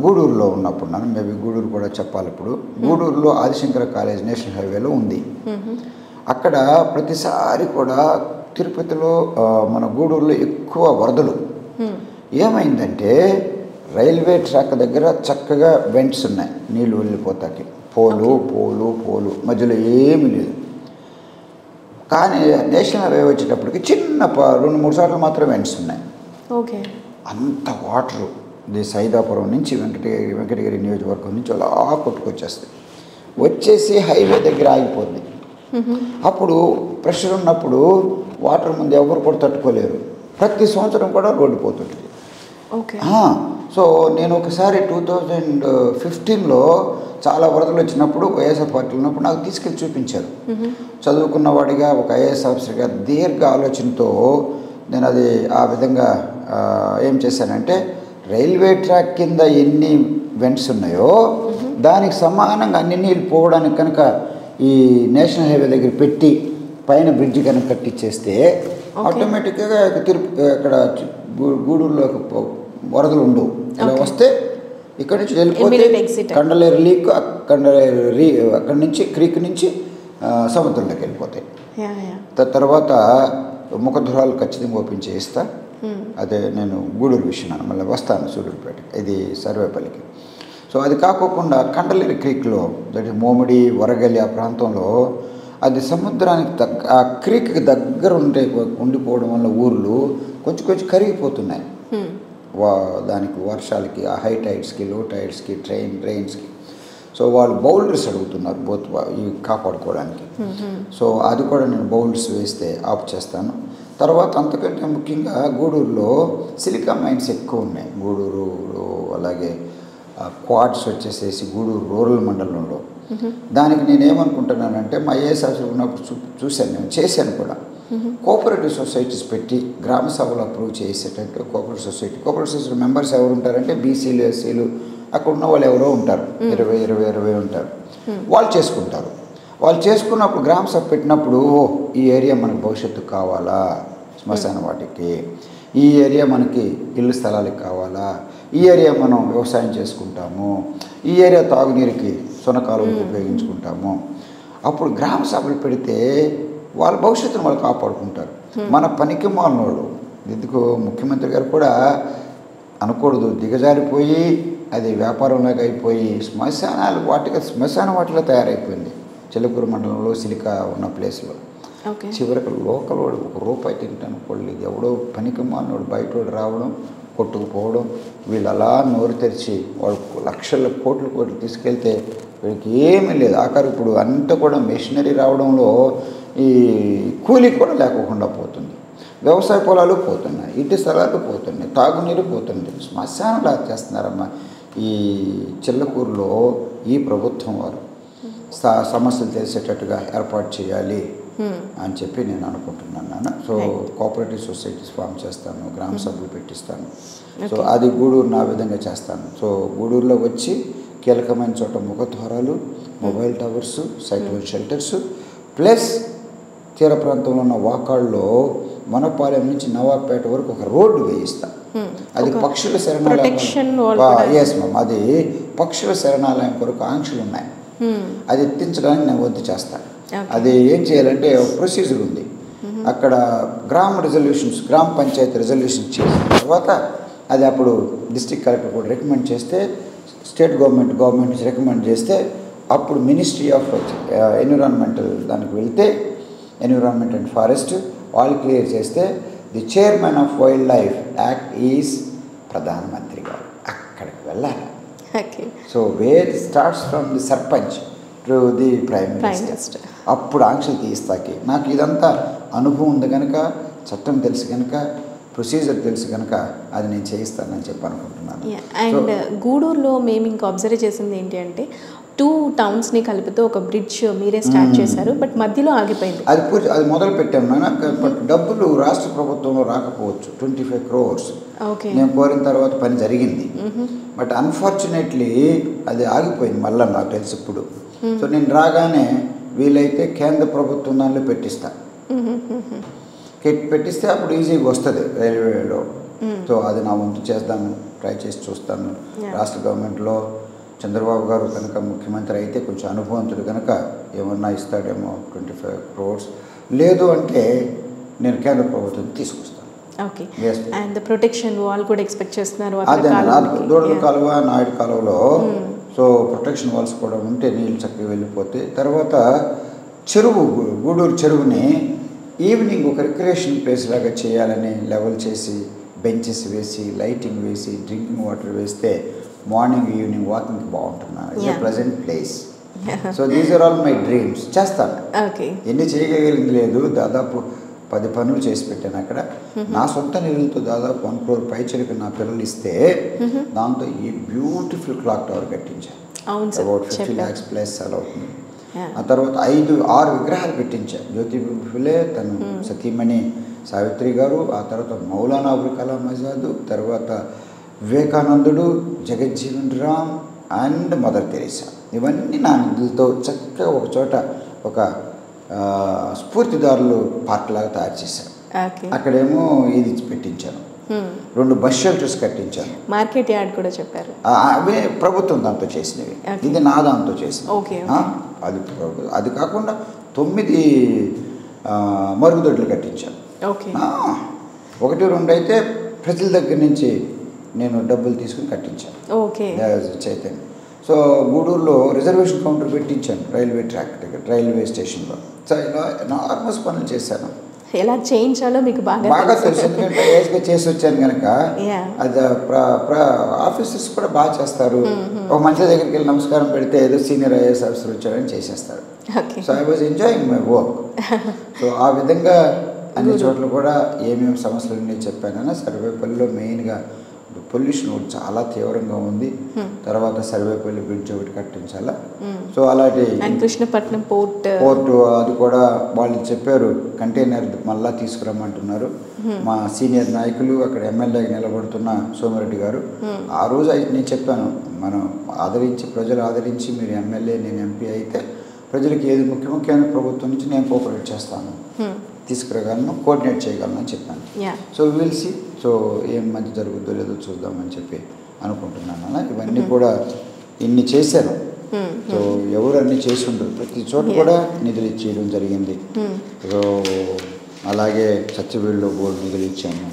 గూడూరులో ఉన్నప్పుడు నన్ను మేబీ గూడూరు కూడా చెప్పాలి. ఇప్పుడు గూడూరులో ఆదిశంకర కాలేజ్ నేషనల్ హైవేలో ఉంది. అక్కడ ప్రతిసారి కూడా తిరుపతిలో మన గూడూరులో ఎక్కువ వరదలు. ఏమైందంటే రైల్వే ట్రాక్ దగ్గర చక్కగా వెంట్స్ ఉన్నాయి, నీళ్ళు వెళ్ళిపోతాకి, పోలు మధ్యలో ఏమీ లేదు. కానీ నేషనల్ హైవే వచ్చేటప్పటికి చిన్న 2-3 సార్లు మాత్రం వెంట్స్ ఉన్నాయి. ఓకే. అంత వాటరు ఇది సైదాపురం నుంచి వెంకటగిరి నియోజకవర్గం నుంచి అలా కొట్టుకొచ్చేస్తుంది, వచ్చేసి హైవే దగ్గర ఆగిపోద్ది. అప్పుడు ప్రెషర్ ఉన్నప్పుడు వాటర్ ముందు ఎవరు కూడా తట్టుకోలేరు. ప్రతి సంవత్సరం కూడా రోడ్డు పోతుంటుంది. సో నేను ఒకసారి 2015లో చాలా వరదలు వచ్చినప్పుడు వైఎస్ఆర్ పార్టీలో ఉన్నప్పుడు నాకు తీసుకెళ్ళి చూపించారు. చదువుకున్నవాడిగా ఒక ఐఏఎస్ ఆఫీసర్గా దీర్ఘ ఆలోచనతో నేను అది ఆ విధంగా ఏం చేశానంటే రైల్వే ట్రాక్ కింద ఎన్ని వెంట్స్ ఉన్నాయో దానికి సమానంగా అన్ని నీళ్ళు పోవడానికి కనుక ఈ నేషనల్ హైవే దగ్గర పెట్టి పైన బ్రిడ్జ్ కనుక కట్టించేస్తే ఆటోమేటిక్గా ఇక్కడ గూడూరులో వరదలు ఉండవు. ఇలా వస్తే ఇక్కడ నుంచి వెళ్ళిపోతే కండలేరు లీక్, అక్కడి నుంచి క్రీక్ నుంచి సముద్రంలోకి వెళ్ళిపోతాయి. తర్వాత ముఖద్వారాలు ఖచ్చితంగా ఓపెన్ చేయిస్తా. అదే నేను గూడూరు విషయం మళ్ళీ వస్తాను సూళ్ళూరుపేటకి, ఇది సర్వేపల్లికి. సో అది కాకోకుండా కండలేరు క్రీక్లో మోమిడి వరగలి ఆ ప్రాంతంలో అది సముద్రానికి ఆ క్రీక్కి దగ్గర ఉండిపోవడం వల్ల ఊర్లు కొంచెం కరిగిపోతున్నాయి. దానికి వర్షాలకి, ఆ హై టైడ్స్కి, లో టైడ్స్కి, ట్రైన్స్కి. సో వాళ్ళు బౌల్డర్స్ అడుగుతున్నారు బోత్ ఇవి కాపాడుకోవడానికి. సో అది కూడా నేను బౌల్డర్స్ వేస్తే ఆఫ్ చేస్తాను. తర్వాత అంతకంటే ముఖ్యంగా గూడూరులో సిలికా మైన్స్ ఎక్కువ ఉన్నాయి. గూడూరులో అలాగే క్వాడ్స్ వచ్చేసేసి గూడూరు రూరల్ మండలంలో. దానికి నేనేమనుకుంటున్నానంటే మా ఐఏఎస్ ఆఫీసర్ ఉన్నప్పుడు చూశాను, నేను చేశాను కూడా. కోఆపరేటివ్ సొసైటీస్ పెట్టి గ్రామ సభలు అప్రూవ్ చేసేటట్టు కోఆపరేటివ్ సొసైటీ మెంబర్స్ ఎవరు ఉంటారంటే బీసీలు, ఎస్సీలు, అక్కడ ఉన్న వాళ్ళు ఎవరో ఉంటారు, 20 ఉంటారు. వాళ్ళు చేసుకుంటారు. వాళ్ళు చేసుకున్నప్పుడు గ్రామ సభ పెట్టినప్పుడు ఈ ఏరియా మనకు భవిష్యత్తు కావాలా, శ్మశాన వాటికి, ఈ ఏరియా మనకి ఇల్లు స్థలాలకు కావాలా, ఈ ఏరియా మనం వ్యవసాయం చేసుకుంటాము, ఈ ఏరియా తాగునీరుకి సునకాలువలకు ఉపయోగించుకుంటాము. అప్పుడు గ్రామ సభలు పెడితే వాళ్ళ భవిష్యత్తును వాళ్ళు కాపాడుకుంటారు. మన పనికి మాలినోళ్ళు ఎందుకు ముఖ్యమంత్రి గారు కూడా అనకూడదు, దిగజారిపోయి అది వ్యాపారంలాగా అయిపోయి శ్మశాన వాటిలో తయారైపోయింది. చిలకూరు మండలంలో సిలికా ఉన్న ప్లేస్లో చివరికి లోకల్ వాడు ₹1 తింటాను కొళ్ళు, ఎవడో పనికి మాలినోడు బయట రావడం, కొట్టుకుపోవడం, వీళ్ళు అలా నోరు తెరిచి వాళ్ళు లక్షల కోట్లు తీసుకెళ్తే వీళ్ళకి ఏమీ లేదు. ఆఖరి ఇప్పుడు అంతా కూడా మెషినరీ రావడంలో ఈ కూలీ కూడా లేకుండా పోతుంది. వ్యవసాయ పొలాలు పోతున్నాయి, ఇంటి స్థలాలు పోతున్నాయి, తాగునీరు పోతుంది. శ్మశానంలా చేస్తున్నారమ్మా. ఈ చిల్లకూరులో ఈ ప్రభుత్వం వారు సమస్యలు తెలిసేటట్టుగా ఏర్పాటు చేయాలి అని చెప్పి నేను అనుకుంటున్నాను. సో కోఆపరేటివ్ సొసైటీస్ ఫామ్ చేస్తాను, గ్రామ సభలు పెట్టిస్తాను. సో అది గూడూరు నా విధంగా చేస్తాను. సో గూడూరులో వచ్చి కీలకమైన చోట ముఖద్వారాలు, mobile towers, cyclone shelters, plus తీర ప్రాంతంలో ఉన్న వాకాళ్ళలో మనపాలెం నుంచి నవాబ్పేట వరకు ఒక రోడ్డు వేయిస్తాను. అది పక్షుల శరణాలయం. ఎస్ మ్యామ్, అది పక్షుల శరణాలయం కొరకు ఆంక్షలు ఉన్నాయి. అది ఎత్తించడానికి నేను వంతు చేస్తాను. అది ఏం చేయాలంటే ప్రొసీజర్ ఉంది. అక్కడ గ్రామ పంచాయతీ రిజల్యూషన్ చేసిన తర్వాత అది అప్పుడు డిస్ట్రిక్ట్ కలెక్టర్ కూడా రికమెండ్ చేస్తే, స్టేట్ గవర్నమెంట్ రికమెండ్ చేస్తే అప్పుడు మినిస్ట్రీ ఆఫ్ ఎన్విరాన్మెంటల్ దానికి వెళ్తే ఎన్విరాన్మెంట్ అండ్ ఫారెస్ట్ వాళ్ళు క్లియర్ చేస్తే the chairman of wild life act is ప్రధానమంత్రి గారు అక్కడికి వెళ్ళాలి. So where starts from the sarpanch to the prime minister. అప్పుడు ఆంక్షలు తీస్తాకి నాకు ఇదంతా అనుభవం ఉంది కనుక, చట్టం తెలుసు కనుక, ప్రొసీజర్ తెలుసు కనుక అది నేను చేయిస్తానని చెప్పి అనుకుంటున్నాను. అండ్ గూడూరులో మేము ఇంకా అబ్జర్వ్ చేసింది ఏంటి అంటే 2 టౌన్స్ని కలిపితే ఒక బ్రిడ్జ్ మీరే స్టార్ట్ చేశారు, బట్ మధ్యలో ఆగిపోయింది. అది మొదలు పెట్టాము నాన్న. బట్ డబ్బులు రాష్ట్ర ప్రభుత్వంలో రాకపోవచ్చు, 25 crores నేను కోరిన తర్వాత పని జరిగింది. బట్ అన్ఫార్చునేట్లీ అది ఆగిపోయింది మళ్ళీ నాకు తెలిసి ఇప్పుడు. సో నేను రాగానే వీలైతే కేంద్ర ప్రభుత్వం దానిలో పెట్టిస్తే అప్పుడు ఈజీగా వస్తుంది రైల్వేలో. సో అది నా వంతు చేస్తాను. ట్రై చేసి చూస్తాను. Yeah. రాష్ట్ర గవర్నమెంట్లో చంద్రబాబు గారు కనుక ముఖ్యమంత్రి అయితే కొంచెం అనుభవంతుడు కనుక ఏమన్నా ఇస్తాడేమో 25 crores. లేదు అంటే నేను కేంద్ర ప్రభుత్వం తీసుకొస్తాను. Okay. Yes. And protection wall కూడా ఎక్స్పెక్ట్ చేస్తున్నారు అదే కాలువకి. దూడల కాలువ, నాయుడు కాలువలో సో ప్రొటెక్షన్ వాల్స్ కూడా ఉంటే నీళ్ళు చక్కగా వెళ్ళిపోతాయి. తర్వాత చెరువు, గూడూరు చెరువుని ఈవినింగ్ ఒక రిక్రియేషన్ ప్లేస్ లాగా చేయాలని లెవెల్ చేసి బెంచెస్ వేసి లైటింగ్ వేసి డ్రింకింగ్ వాటర్ వేస్తే మార్నింగ్ ఈవినింగ్ వాకింగ్కి బాగుంటున్నాను. It's Yeah. Pleasant place. So these are all my dreams. చేస్తాను. ఓకే. ఎన్ని చేయగలిగింది లేదు, దాదాపు 10 పనులు చేసి పెట్టాను అక్కడ. నా సొంత నిధులతో దాదాపు 1 crore పైచలకు నా పిల్లలు ఇస్తే దాంతో ఈ బ్యూటిఫుల్ క్లాక్ టవర్ కట్టించాను. అవును సార్, అబౌట్ 50 చెప్పారు. lakhs ప్లస్ అలా అవుతుంది. Yeah. ఆ తర్వాత 5-6 విగ్రహాలు పెట్టించాను. జ్యోతిబా ఫులే, తను సతీమణి సావిత్రి గారు, ఆ తర్వాత మౌలానా అబుల్ కలాం ఆజాద్, తర్వాత వివేకానందుడు, Jagjivan Ram and Mother Teresa. ఇవన్నీ నా నిధులతో చక్కగా ఒక చోట ఒక స్ఫూర్తిదారులు పార్క్ లాగా తయారు చేశాను. ఓకే. అక్కడేమో ఇది పెట్టించాను, 2 బస్ షెల్టర్స్ కట్టించాను. మార్కెట్ యార్డ్ కూడా చెప్పారు. అవి ప్రభుత్వం దాంతో చేసినవి, Okay. ఇది నా దాంతో చేసినవి. Okay, అది కాకుండా 9 మరుగుదొడ్లు కట్టించాను. ఓకే. 1-2 అయితే ప్రజల దగ్గర నుంచి నేను డబ్బులు తీసుకుని కట్టించాను. ఓకే. చైతన్య. సో గూడూరులో రిజర్వేషన్ కౌంటర్ పెట్టించాను రైల్వే ట్రాక్ దగ్గర, రైల్వే స్టేషన్లో. సో ఇలా ఎనార్మస్ పనులు చేశాను. ఎలా చేయించాలో మీకు బాగా తెలుసు, ఎందుకంటే ఏజ్గా చేసి వచ్చాను కనుక. Yeah. అది ఆఫీసర్స్ కూడా బాగా చేస్తారు. ఒక మంచి దగ్గరికి వెళ్ళి నమస్కారం పెడితే ఏదో సీనియర్ ఐఏఎస్ ఆఫీసర్ వచ్చారని చేసేస్తారు. Okay. So I was enjoying my work. So ఆ విధంగా అన్ని చోట్ల కూడా ఏమేమి సమస్యలు ఉన్నాయో చెప్పానన్నా. సర్వేపల్లిలో మెయిన్గా పొల్యూషన్ ఒకటి చాలా తీవ్రంగా ఉంది. తర్వాత సర్వేపల్లి బ్రిడ్జ్ ఒకటి కట్టించాలా. సో అలాంటి కృష్ణపట్నం పోర్టు అది కూడా వాళ్ళు చెప్పారు, కంటైనర్ మళ్ళా తీసుకురమ్మంటున్నారు. మా సీనియర్ నాయకులు అక్కడ ఎమ్మెల్యేగా నిలబడుతున్న సోమిరెడ్డి గారు, ఆ రోజు అయితే నేను చెప్పాను, మనం ప్రజలు ఆదరించి మీరు ఎమ్మెల్యే నేను ఎంపీ అయితే ప్రజలకు ఏది ముఖ్యమో కేంద్ర ప్రభుత్వం నుంచి నేను కోఆపరేట్ చేస్తాను, తీసుకురాగలను, కోఆర్డినేట్ చేయగలను అని చెప్పాను. So will see. సో ఏం మంచి జరుగుతుందో లేదో చూద్దామని చెప్పి అనుకుంటున్నాను అన్న. ఇవన్నీ కూడా ఇన్ని చేశాను. సో ఎవరు అన్ని చేసి ఉండరు, ప్రతి చోట కూడా నిధులు ఇచ్చేయడం జరిగింది. సో అలాగే సత్యవేడులో బోర్డు నిధులు ఇచ్చాను.